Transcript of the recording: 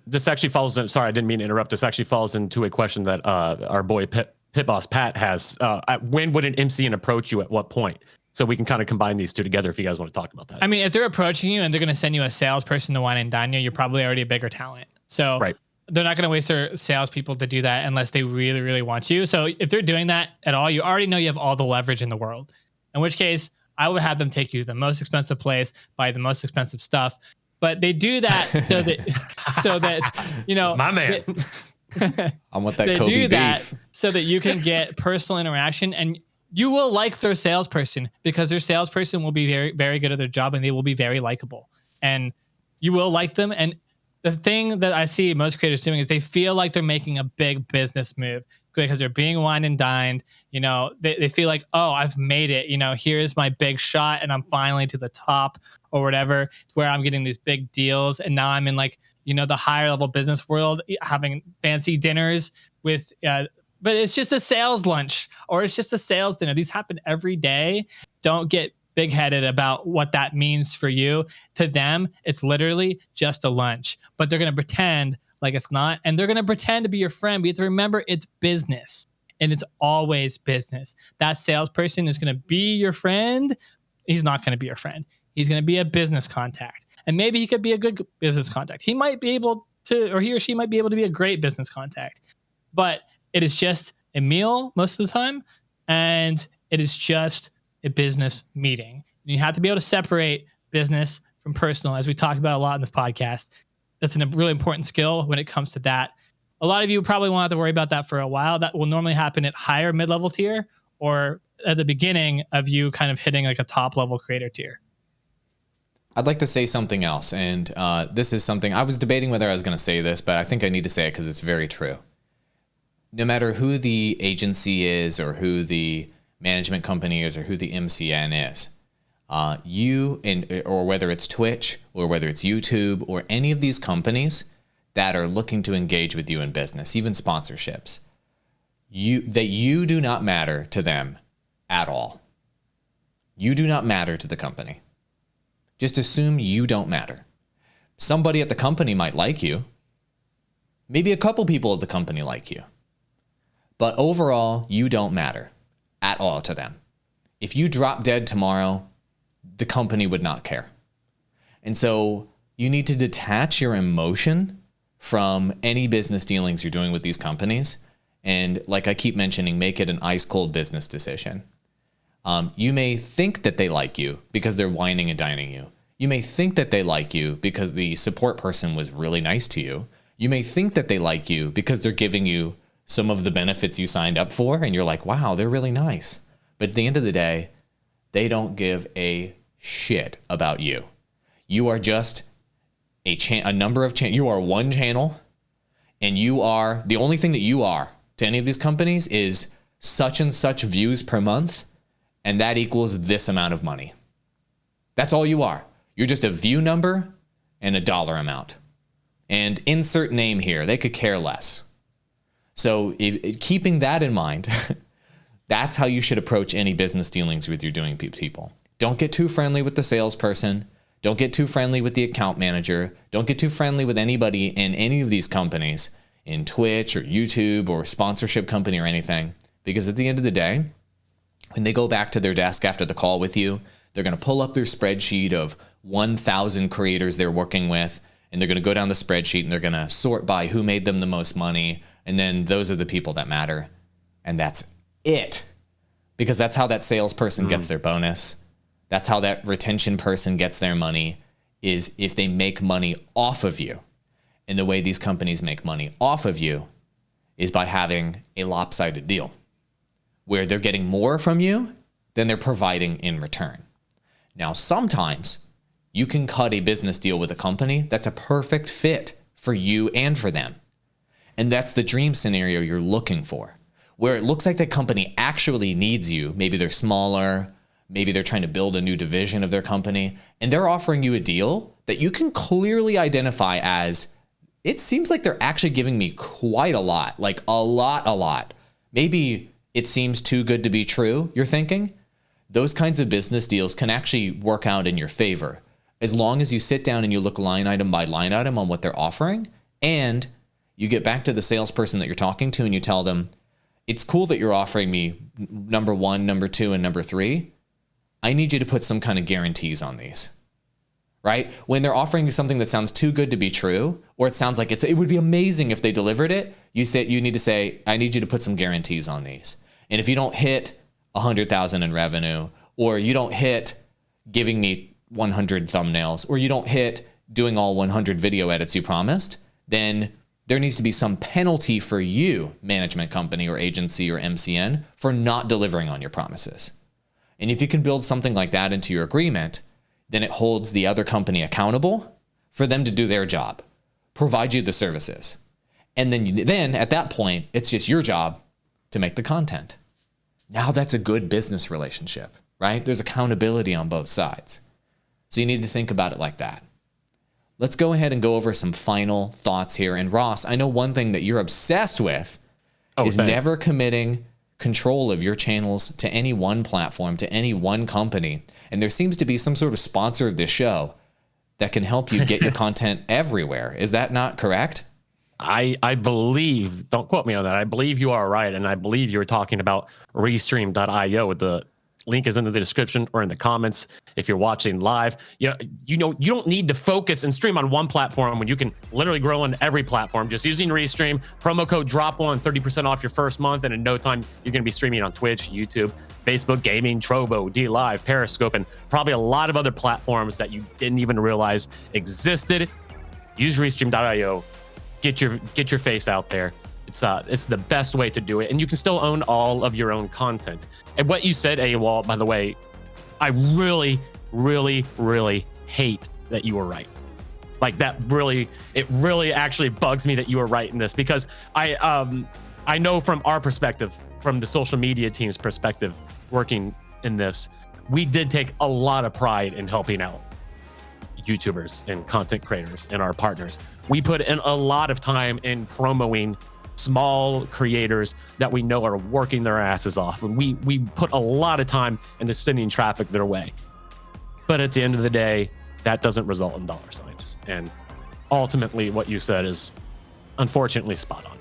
This actually falls in. Sorry, I didn't mean to interrupt. This actually falls into a question that our boy Pit Boss Pat has. When would an MCN approach you? At what point? So we can kind of combine these two together if you guys want to talk about that. I mean, if they're approaching you and they're going to send you a salesperson to wine and dine you, you're probably already a bigger talent. So they're not going to waste their salespeople to do that unless they really, really want you. So if they're doing that at all, you already know you have all the leverage in the world. In which case, I would have them take you to the most expensive place, buy the most expensive stuff. But they do that so that you know, my man. I want that. They Kobe do beef. that so that you can get personal interaction, and you will like their salesperson because their salesperson will be very, very good at their job and they will be very likable, and you will like them. And the thing that I see most creators doing is they feel like they're making a big business move because they're being wine and dined. You know, they feel like, oh, I've made it. You know, here's my big shot and I'm finally to the top or whatever, where I'm getting these big deals. And now I'm in like, you know, the higher level business world, having fancy dinners with, but it's just a sales lunch or it's just a sales dinner. These happen every day. Don't get big-headed about what that means for you. To them, it's literally just a lunch, but they're going to pretend like it's not, and they're going to pretend to be your friend. But you have to remember it's business, and it's always business. That salesperson is going to be your friend. He's not going to be your friend. He's going to be a business contact, and maybe he could be a good business contact. He might be able to, or he or she might be able to be a great business contact, but it is just a meal most of the time, and it is just a business meeting. You have to be able to separate business from personal, as we talk about a lot in this podcast. That's a really important skill when it comes to that. A lot of you probably won't have to worry about that for a while. That will normally happen at higher mid-level tier or at the beginning of you kind of hitting like a top-level creator tier. I'd like to say something else, and this is something I was debating whether I was going to say this, but I think I need to say it because it's very true. No matter who the agency is or who the management company is or who the MCN is, or whether it's Twitch or whether it's YouTube or any of these companies that are looking to engage with you in business, even sponsorships, you do not matter to them at all. You do not matter to the company. Just assume you don't matter. Somebody at the company might like you. Maybe a couple people at the company like you. But overall, you don't matter at all to them. If you drop dead tomorrow, the company would not care. And so you need to detach your emotion from any business dealings you're doing with these companies. And like I keep mentioning, make it an ice cold business decision. You may think that they like you because they're whining and dining you. You may think that they like you because the support person was really nice to you. You may think that they like you because they're giving you some of the benefits you signed up for, and you're like, wow, they're really nice. But at the end of the day, they don't give a shit about you. You are just a number of you are one channel, and you are the only thing that you are to any of these companies is such and such views per month, and that equals this amount of money. That's all you are. You're just a view number and a dollar amount. And insert name here. They could care less. So keeping that in mind, that's how you should approach any business dealings with your doing people. Don't get too friendly with the salesperson. Don't get too friendly with the account manager. Don't get too friendly with anybody in any of these companies, in Twitch or YouTube or sponsorship company or anything. Because at the end of the day, when they go back to their desk after the call with you, they're going to pull up their spreadsheet of 1,000 creators they're working with, and they're going to go down the spreadsheet and they're going to sort by who made them the most money. And then those are the people that matter. And that's it. Because that's how that salesperson gets their bonus. That's how that retention person gets their money, is if they make money off of you. And the way these companies make money off of you is by having a lopsided deal where they're getting more from you than they're providing in return. Now, sometimes you can cut a business deal with a company that's a perfect fit for you and for them. And that's the dream scenario you're looking for, where it looks like the company actually needs you. Maybe they're smaller. Maybe they're trying to build a new division of their company, and they're offering you a deal that you can clearly identify as, it seems like they're actually giving me quite a lot, like a lot. Maybe it seems too good to be true, you're thinking. Those kinds of business deals can actually work out in your favor. As long as you sit down and you look line item by line item on what they're offering, and you get back to the salesperson that you're talking to and you tell them, it's cool that you're offering me number 1, number 2, and number 3. I need you to put some kind of guarantees on these, right? When they're offering you something that sounds too good to be true, or it sounds like it would be amazing if they delivered it, you need to say, I need you to put some guarantees on these. And if you don't hit 100,000 in revenue, or you don't hit giving me 100 thumbnails, or you don't hit doing all 100 video edits you promised, then there needs to be some penalty for you, management company or agency or MCN, for not delivering on your promises. And if you can build something like that into your agreement, then it holds the other company accountable for them to do their job, provide you the services. And then at that point, it's just your job to make the content. Now that's a good business relationship, right? There's accountability on both sides. So you need to think about it like that. Let's go ahead and go over some final thoughts here. And Ross, I know one thing that you're obsessed with is never committing control of your channels to any one platform, to any one company. And there seems to be some sort of sponsor of this show that can help you get your content everywhere. Is that not correct? I believe, don't quote me on that, I believe you are right. And I believe you were talking about Restream.io. The link is in the description or in the comments if you're watching live. You don't need to focus and stream on one platform when you can literally grow on every platform. Just using Restream, promo code DROP1, 30% off your first month, and in no time you're going to be streaming on Twitch, YouTube, Facebook Gaming, Trovo, DLive, Periscope, and probably a lot of other platforms that you didn't even realize existed. Use Restream.io. Get your face out there. It's the best way to do it, and you can still own all of your own content. And what you said, AWOL, by the way, I really, really, really hate that you were right. Like it really actually bugs me that you were right in this, because I know from our perspective, from the social media team's perspective, working in this, we did take a lot of pride in helping out YouTubers and content creators and our partners. We put in a lot of time in promoting small creators that we know are working their asses off, and we put a lot of time into sending traffic their way. But at the end of the day, that doesn't result in dollar signs. And ultimately, what you said is unfortunately spot on.